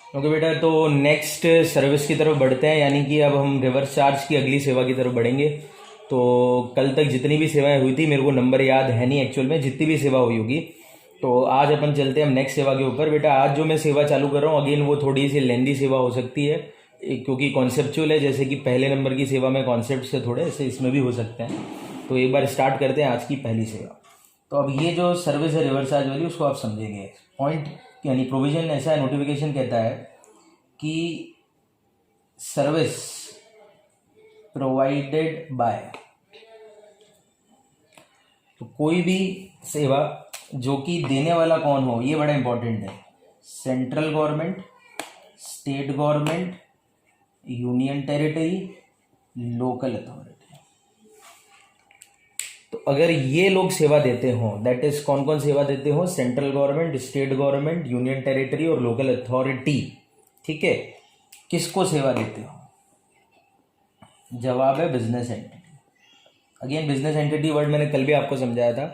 Okay बेटा, तो next service की तरफ बढ़ते हैं, यानी कि अब हम रिवर्स चार्ज की अगली सेवा की तरफ बढ़ेंगे। तो कल तक जितनी भी सेवाएं हुई थी, मेरे को नंबर याद है नहीं एक्चुअल में, जितनी भी सेवा हुई होगी। तो आज अपन चलते हैं हम नेक्स्ट सेवा के ऊपर। बेटा आज जो मैं सेवा चालू कर रहा हूँ, अगेन वो थोड़ी सी लेंदी सेवा हो सकती है, क्योंकि कॉन्सेप्चुअल है। जैसे कि पहले नंबर की सेवा में कॉन्सेप्ट से थोड़े ऐसे इसमें भी हो सकते हैं। तो एक बार स्टार्ट करते हैं आज की पहली सेवा। तो अब ये जो सर्विस है रिवर्स चार्ज वाली, उसको आप समझेंगे। पॉइंट यानी प्रोविजन ऐसा है, नोटिफिकेशन कहता है कि सर्विस प्रोवाइडेड बाय, तो कोई भी सेवा जो कि देने वाला कौन हो, ये बड़ा इंपॉर्टेंट है। Central government, state government, union territory, local authority. तो अगर ये लोग सेवा देते हो, दैट इज कौन कौन सेवा देते हो, central government, state government, union territory और लोकल अथॉरिटी। ठीक है, किसको सेवा देते हो? जवाब है business entity. Again business entity word मैंने कल भी आपको समझाया था,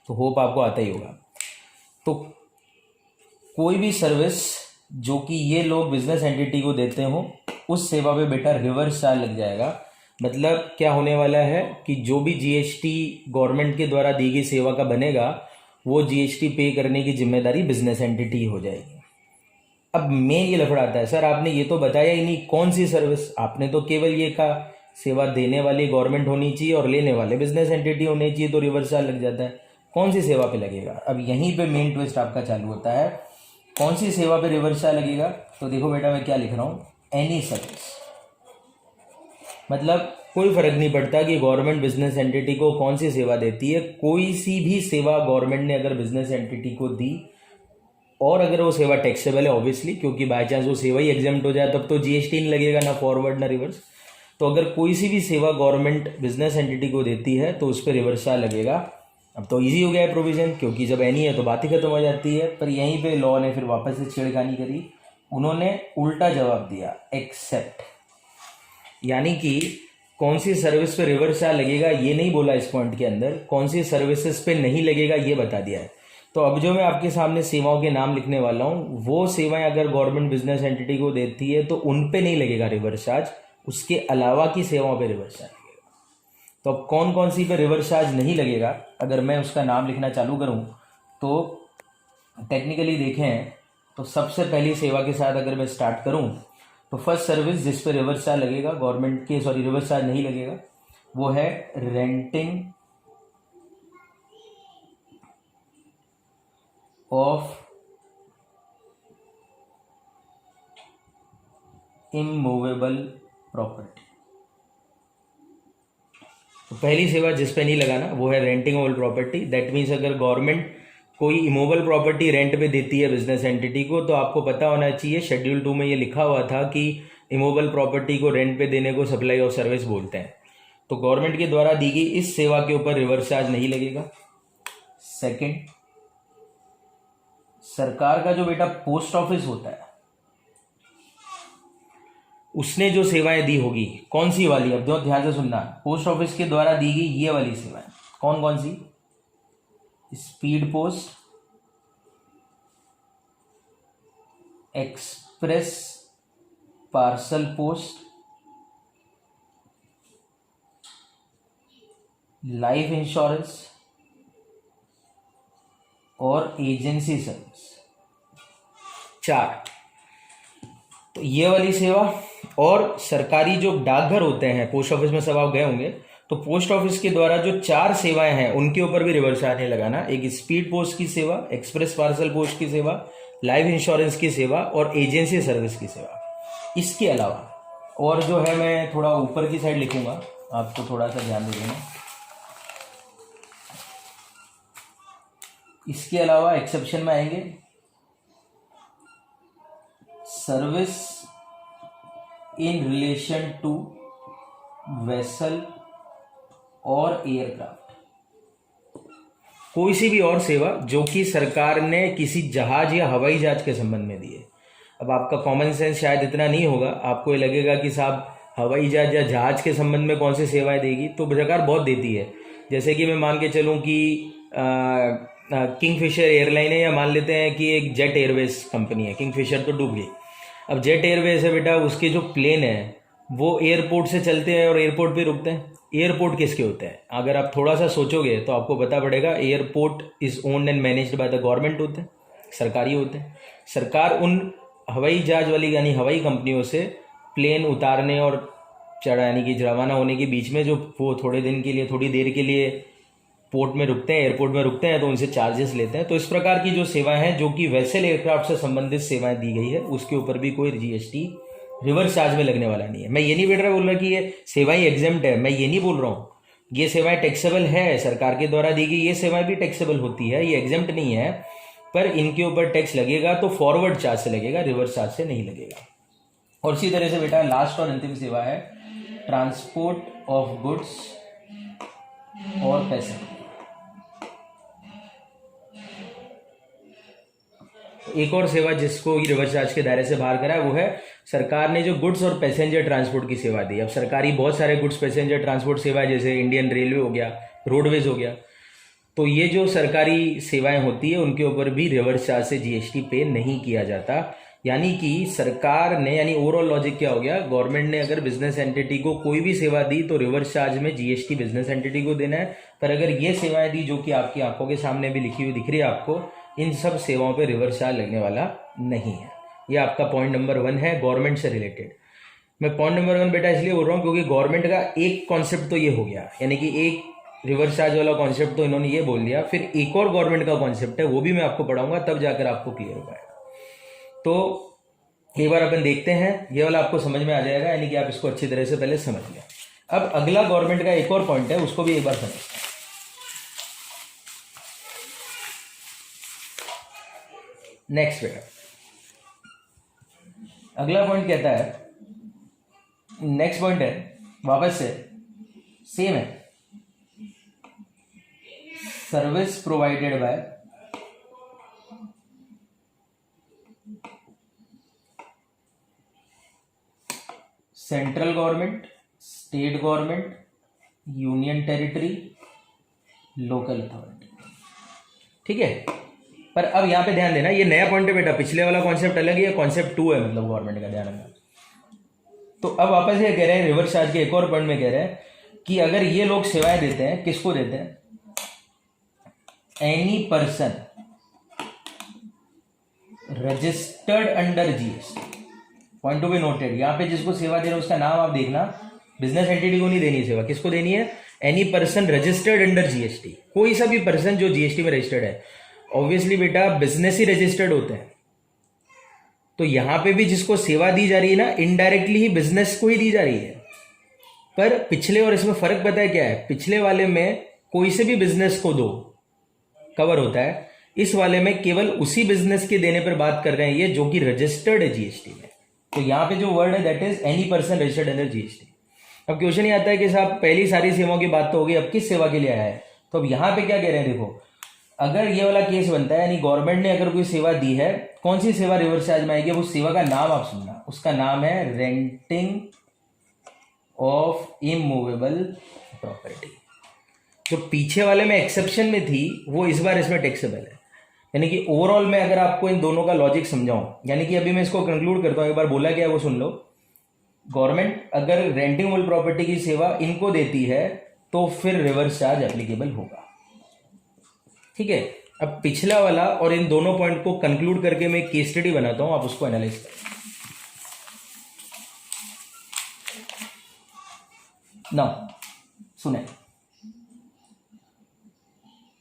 तो होप आपको आता ही होगा। तो कोई भी सर्विस जो कि ये लोग बिजनेस एंटिटी को देते हो, उस सेवा पे बेटा रिवर्स चार्ज लग जाएगा। मतलब क्या होने वाला है कि जो भी जीएसटी गवर्नमेंट के द्वारा दी गई सेवा का बनेगा, वो जीएसटी पे करने की जिम्मेदारी बिजनेस एंटिटी हो जाएगी। अब मेन ये लफड़ा आता है, सर आपने ये तो बताया ही नहीं कौन सी सर्विस। आपने तो केवल ये कहा सेवा देने वाली गवर्नमेंट होनी चाहिए और लेने वाले बिजनेस एंटिटी होनी चाहिए, तो रिवर्स चार्ज लग जाता है। कौन सी सेवा पे लगेगा? अब यहीं पे मेन ट्विस्ट आपका चालू होता है। कौन सी सेवा पे रिवर्स चार्ज लगेगा? तो देखो बेटा मैं क्या लिख रहा हूँ, एनी सर्विस। मतलब कोई फर्क नहीं पड़ता कि गवर्नमेंट बिजनेस एंटिटी को कौन सी सेवा देती है, कोई सी भी सेवा गवर्नमेंट ने अगर बिजनेस एंटिटी को दी, और अगर वो सेवा टैक्सेबल है ऑब्वियसली, क्योंकि बाय चांस वो सेवा ही एग्जाम्प्ट हो जाए तब तो जीएसटी नहीं लगेगा, ना फॉरवर्ड ना रिवर्स। तो अगर कोई सी भी सेवा गवर्नमेंट बिजनेस एंटिटी को देती है तो उस पर रिवर्स चार्ज लगेगा। अब तो इजी हो गया है प्रोविजन, क्योंकि जब एनी है तो बात ही खत्म हो जाती है। पर यहीं पे लॉ ने फिर वापस से छेड़खानी करी, उन्होंने उल्टा जवाब दिया, एक्सेप्ट। यानी कि कौन सी सर्विस पे रिवर्स चार्ज लगेगा ये नहीं बोला इस पॉइंट के अंदर, कौन सी सर्विसेज पे नहीं लगेगा ये बता दिया है। तो अब जो मैं आपके सामने सेवाओं के नाम लिखने वाला हूँ, वो सेवाएं अगर गवर्नमेंट बिजनेस एंटिटी को देती है तो उन पे नहीं लगेगा रिवर्स चार्ज, उसके अलावा की सेवाओं पे रिवर्स चार्ज लगेगा। तो अब कौन कौन सी पे रिवर्स चार्ज नहीं लगेगा, अगर मैं उसका नाम लिखना चालू करूँ तो टेक्निकली देखें तो सबसे पहली सेवा के साथ अगर मैं स्टार्ट करूँ तो फर्स्ट सर्विस जिस पे रिवर्स चार्ज लगेगा गवर्नमेंट के, सॉरी रिवर्स चार्ज नहीं लगेगा, वो है रेंटिंग ऑफ इमूवेबल प्रॉपर्टी। तो पहली सेवा जिस पे नहीं लगाना वो है renting of property. That means अगर गवर्नमेंट कोई इमूवेबल प्रॉपर्टी रेंट पे देती है बिजनेस एंटिटी को, तो आपको पता होना चाहिए शेड्यूल 2 में ये लिखा हुआ था कि इमूवेबल प्रॉपर्टी को रेंट पे देने को सप्लाई ऑफ सर्विस बोलते हैं। तो गवर्नमेंट के द्वारा दी गई इस सेवा के ऊपर रिवर्स चार्ज नहीं लगेगा। सेकंड, सरकार का जो बेटा पोस्ट ऑफिस होता है, उसने जो सेवाएं दी होगी, कौन सी वाली, अब ध्यान से सुनना, पोस्ट ऑफिस के द्वारा दी गई ये वाली सेवाएं कौन कौन सी, speed post, express parcel post, life insurance और एजेंसी सर्विस। 4, तो ये वाली सेवा। और सरकारी जो डाकघर होते हैं, पोस्ट ऑफिस में सब आप गए होंगे, तो पोस्ट ऑफिस के द्वारा जो 4 सेवाएं हैं उनके ऊपर भी रिवर्स चार्ज नहीं लगाना। एक स्पीड पोस्ट की सेवा, एक्सप्रेस पार्सल पोस्ट की सेवा, लाइफ इंश्योरेंस की सेवा और एजेंसी सर्विस की सेवा। इसके अलावा और जो है मैं थोड़ा ऊपर की साइड लिखूंगा, आपको थोड़ा सा ध्यान दे देना। इसके अलावा एक्सेप्शन में आएंगे service in relation to vessel और एयरक्राफ्ट। कोई सी भी और सेवा जो कि सरकार ने किसी जहाज या हवाई जहाज के संबंध में दी है। अब आपका कॉमन सेंस शायद इतना नहीं होगा, आपको ये लगेगा कि साहब हवाई जहाज या जहाज के संबंध में कौन सी सेवाएं देगी, तो सरकार बहुत देती है। जैसे कि मैं मान के चलूँ कि किंगफिशर एयरलाइन है, या मान लेते हैं कि एक जेट एयरवेज कंपनी है, किंगफिशर तो डूब गई, अब जेट एयरवेज है बेटा, उसके जो प्लेन है वो एयरपोर्ट से चलते हैं और एयरपोर्ट पे रुकते हैं। एयरपोर्ट किसके होते हैं? अगर आप थोड़ा सा सोचोगे तो आपको पता पड़ेगा, airport is owned and managed by the government होते हैं, सरकारी होते हैं। सरकार उन हवाई जहाज वाली यानी हवाई कंपनियों से प्लेन उतारने और चढ़ा यानी कि रवाना होने के बीच में जो वो थोड़े दिन के लिए, थोड़ी देर के लिए पोर्ट में रुकते हैं, एयरपोर्ट में रुकते हैं, तो उनसे चार्जेस लेते हैं। तो इस प्रकार की जो सेवाएं हैं जो कि वेसल एयरक्राफ्ट से संबंधित सेवाएं दी गई है, उसके ऊपर भी कोई जीएसटी रिवर्स चार्ज में लगने वाला नहीं है। मैं ये नहीं बेटा बोल रहा कि ये सेवाएं एग्जेम्प्ट है, मैं ये नहीं बोल रहा हूँ। ये सेवाएं टैक्सेबल है, सरकार के द्वारा दी गई ये सेवाएं भी टैक्सेबल होती है, ये एग्जेम्प्ट नहीं है, पर इनके ऊपर टैक्स लगेगा तो फॉरवर्ड चार्ज से लगेगा, रिवर्स चार्ज से नहीं लगेगा। और इसी तरह से बेटा लास्ट और अंतिम सेवा है ट्रांसपोर्ट ऑफ गुड्स और पैसेंजर। एक और सेवा जिसको रिवर्स चार्ज के दायरे से बाहर करा है वो है सरकार ने जो गुड्स और पैसेंजर ट्रांसपोर्ट की सेवा दी। अब सरकारी बहुत सारे गुड्स पैसेंजर ट्रांसपोर्ट सेवा है, जैसे इंडियन रेलवे हो गया, रोडवेज हो गया। तो ये जो सरकारी सेवाएं होती है उनके ऊपर भी रिवर्स चार्ज से जीएसटी पे नहीं किया जाता। यानी कि सरकार ने, यानी ओवरऑल लॉजिक क्या हो गया, गवर्नमेंट ने अगर बिजनेस एंटिटी को कोई भी सेवा दी तो रिवर्स चार्ज में जीएसटी बिजनेस एंटिटी को देना है। पर अगर ये सेवाएं दी जो कि आपकी आंखों के सामने भी लिखी हुई दिख रही है आपको, इन सब सेवाओं पे रिवर्स चार्ज लगने वाला नहीं है। ये आपका पॉइंट नंबर 1 है गवर्नमेंट से रिलेटेड। मैं पॉइंट नंबर 1 बेटा इसलिए बोल रहा हूँ क्योंकि गवर्नमेंट का एक कॉन्सेप्ट तो ये हो गया, यानी कि एक रिवर्स चार्ज वाला कॉन्सेप्ट तो इन्होंने ये बोल दिया, फिर एक और गवर्नमेंट का कॉन्सेप्ट है, वो भी मैं आपको पढ़ाऊंगा, तब जाकर आपको क्लियर हो पाएगा। तो एक बार अपन देखते हैं, ये वाला आपको समझ में आ जाएगा, यानी कि आप इसको अच्छी तरह से पहले समझ लिया। अब अगला गवर्नमेंट का एक और पॉइंट है, उसको भी एक बार समझते हैं। नेक्स्ट बेटा अगला पॉइंट कहता है, नेक्स्ट पॉइंट है वापस से सेम है, service provided by central government, state government, union territory, local authority. ठीक है, पर अब यहां पे ध्यान देना, ये नया पॉइंट है बेटा, पिछले वाला कॉन्सेप्ट अलग है, कॉन्सेप्ट 2 है, मतलब गवर्नमेंट का, ध्यान रखना। तो अब वापस ये कह रहे हैं रिवर्स चार्ज के एक और पॉइंट में कह रहे हैं कि अगर ये लोग सेवाएं देते हैं, किसको देते हैं, any person registered under GST. Point to be noted, यहां पे जिसको सेवा दे रहे हैं उसका नाम आप देखना, बिजनेस एंटिटी को नहीं देनी सेवा, किसको देनी है, any person registered under GST, कोई सा भी पर्सन जो जीएसटी में रजिस्टर्ड है। ऑब्वियसली बेटा बिजनेस ही रजिस्टर्ड होते हैं, तो यहां पे भी जिसको सेवा दी जा रही है ना, इनडायरेक्टली ही बिजनेस को ही दी जा रही है। पर पिछले और इसमें फर्क पता है क्या है, पिछले वाले में कोई से भी बिजनेस को दो कवर होता है, इस वाले में केवल उसी बिजनेस के देने पर बात कर रहे हैं ये जो कि रजिस्टर्ड है जीएसटी में। तो यहां पे जो वर्ड है that is any person registered under GST. अब क्वेश्चन ये आता है कि साहब पहली सारी सेवाओं की बात तो हो गई, अब किस सेवा के लिए आया है, तो अब यहां पे क्या कह रहे हैं, देखो अगर ये वाला केस बनता है, यानी गवर्नमेंट ने अगर कोई सेवा दी है, कौन सी सेवा रिवर्स चार्ज में आएगी, उस सेवा का नाम आप सुनना, उसका नाम है रेंटिंग ऑफ इमूवेबल प्रॉपर्टी। जो पीछे वाले में एक्सेप्शन में थी वो इस बार इसमें टैक्सेबल है। यानी कि ओवरऑल में अगर आपको इन दोनों का लॉजिक समझाऊं, यानी कि अभी मैं इसको कंक्लूड करता हूं, एक बार बोला गया वो सुन लो। गवर्नमेंट अगर रेंटिंग प्रॉपर्टी की सेवा इनको देती है तो फिर रिवर्स चार्ज एप्लीकेबल होगा। ठीक है, अब पिछला वाला और इन दोनों पॉइंट को कंक्लूड करके मैं केस स्टडी बनाता हूं, आप उसको एनालाइज करें ना। सुने,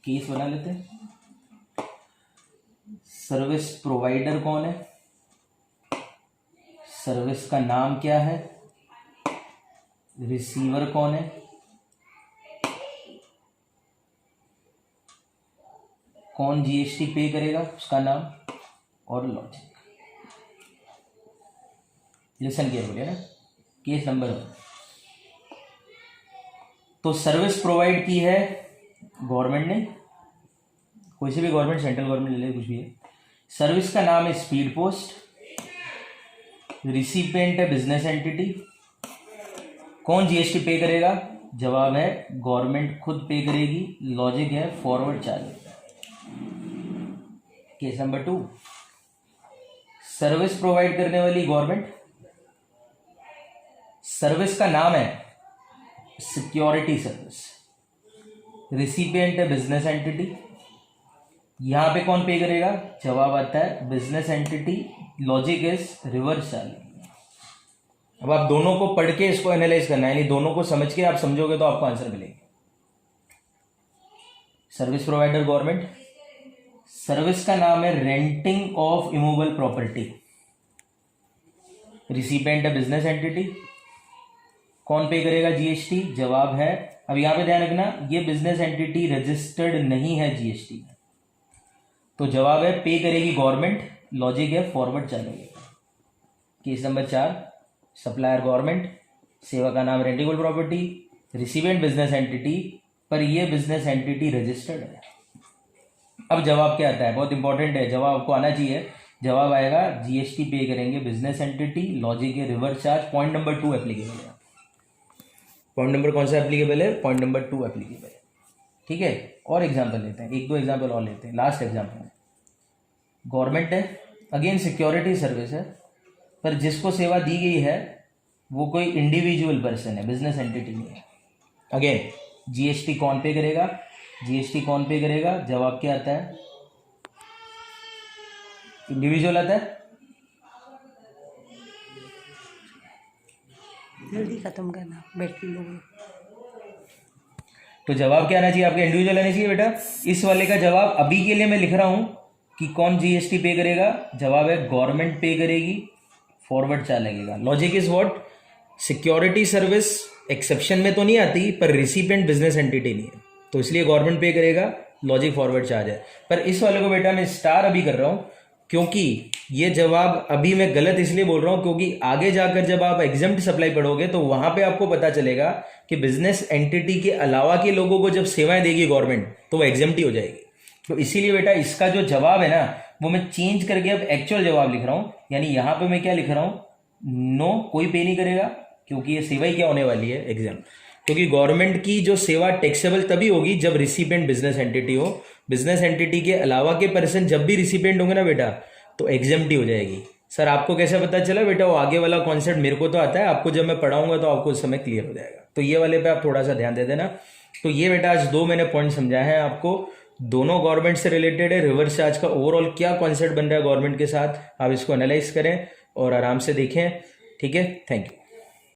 केस बना लेते हैं। सर्विस प्रोवाइडर कौन है, सर्विस का नाम क्या है, रिसीवर कौन है, कौन जीएसटी पे करेगा उसका नाम, और लॉजिक। लिसन केयरफुली ना, केस नंबर 1। तो सर्विस प्रोवाइड की है गवर्नमेंट ने, कोई से भी गवर्नमेंट, सेंट्रल गवर्नमेंट ले ले, कुछ भी है। सर्विस का नाम है स्पीड पोस्ट, रिसिपिएंट है बिजनेस एंटिटी, कौन जीएसटी पे करेगा, जवाब है गवर्नमेंट खुद पे करेगी, लॉजिक है forward charge. Case number 2, service provide करने वाली गवर्नमेंट, सर्विस का नाम है सिक्योरिटी सर्विस, रिसिपिएंट है बिजनेस एंटिटी, यहां पे कौन पे करेगा, जवाब आता है business entity, logic is reverse charge. अब आप दोनों को पढ़ के इसको एनालाइज करना है, यानी दोनों को समझ के आप समझोगे तो आपको आंसर मिलेगा। सर्विस प्रोवाइडर गवर्नमेंट, सर्विस का नाम है renting of immovable property, recipient है बिजनेस एंटिटी, कौन पे करेगा, जीएसटी, जवाब है। अब यहां पे ध्यान रखना ये बिजनेस एंटिटी रजिस्टर्ड नहीं है जीएसटी में, तो जवाब है पे करेगी गवर्नमेंट, लॉजिक है फॉरवर्ड चलेगा। केस नंबर 4, सप्लायर गवर्नमेंट, सेवा का नाम रेंटेबल प्रॉपर्टी, रिसिपिएंट बिजनेस एंटिटी, पर ये बिजनेस एंटिटी रजिस्टर्ड है। अब जवाब क्या आता है, बहुत इंपॉर्टेंट है, जवाब आपको आना चाहिए। जवाब आएगा जीएसटी पे करेंगे बिजनेस एंटिटी, लॉजिक है reverse charge. Point number 2 applicable है। पॉइंट नंबर कौन सा एप्लीकेबल है, पॉइंट नंबर 2 एप्लीकेबल है। ठीक है, और एग्जाम्पल लेते हैं, 1-2 एग्जाम्पल और लेते हैं। लास्ट एग्जाम्पल है, गवर्नमेंट है, अगेन सिक्योरिटी सर्विस है, पर जिसको सेवा दी गई है वो कोई इंडिविजुअल पर्सन है, बिजनेस एंटिटी नहीं है। अगेन जीएसटी कौन पे करेगा, जीएसटी कौन पे करेगा, जवाब क्या आता है, इंडिविजुअल आता है। जल्दी खत्म करना, बैटरी लो। तो जवाब क्या आना चाहिए आपके, इंडिविजुअल आना चाहिए बेटा। इस वाले का जवाब अभी के लिए मैं लिख रहा हूं कि कौन जीएसटी पे करेगा, जवाब है गवर्नमेंट पे करेगी, फॉरवर्ड चार्ज लगेगा। Logic is what, security service exception में तो नहीं आती, पर रिसिपिएंट बिजनेस एंटिटी नहीं है, तो इसलिए गवर्नमेंट पे करेगा, लॉजिक फॉरवर्ड चार्ज है। पर इस वाले को बेटा मैं स्टार अभी कर रहा हूं, क्योंकि ये जवाब अभी मैं गलत इसलिए बोल रहा हूं क्योंकि आगे जाकर जब आप एग्जम्प्ट सप्लाई पढ़ोगे तो वहां पे आपको पता चलेगा कि बिजनेस एंटिटी के अलावा के लोगों को जब सेवाएं देगी गवर्नमेंट तो वो एग्जम्प्ट ही हो जाएगी। तो इसीलिए बेटा इसका जो जवाब है ना वो मैं चेंज करके अब एक्चुअल जवाब लिख रहा हूं, यानी यहां पे मैं क्या लिख रहा हूं, नो, कोई पे नहीं करेगा, क्योंकि ये सेवा ही क्या होने वाली है, एग्जाम। क्योंकि गवर्नमेंट की जो सेवा टैक्सेबल तभी होगी जब रिसिपिएंट बिजनेस एंटिटी हो, बिजनेस एंटिटी के अलावा के पर्सन जब भी रिसिपिएंट होंगे ना बेटा तो एग्जम्प्ट ही हो जाएगी। सर आपको कैसे पता चला बेटा, वो आगे वाला कॉन्सेप्ट मेरे को तो आता है, आपको जब मैं पढ़ाऊंगा तो आपको उस समय क्लियर हो जाएगा। तो ये वाले पे आप थोड़ा सा ध्यान दे देना। तो ये बेटा आज 2 मैंने पॉइंट समझाए हैं आपको, दोनों गवर्नमेंट से रिलेटेड है। रिवर्स चार्ज का ओवरऑल क्या कॉन्सेप्ट बन रहा है गवर्नमेंट के साथ, आप इसको एनालाइज करें और आराम से देखें। ठीक है, थैंक यू।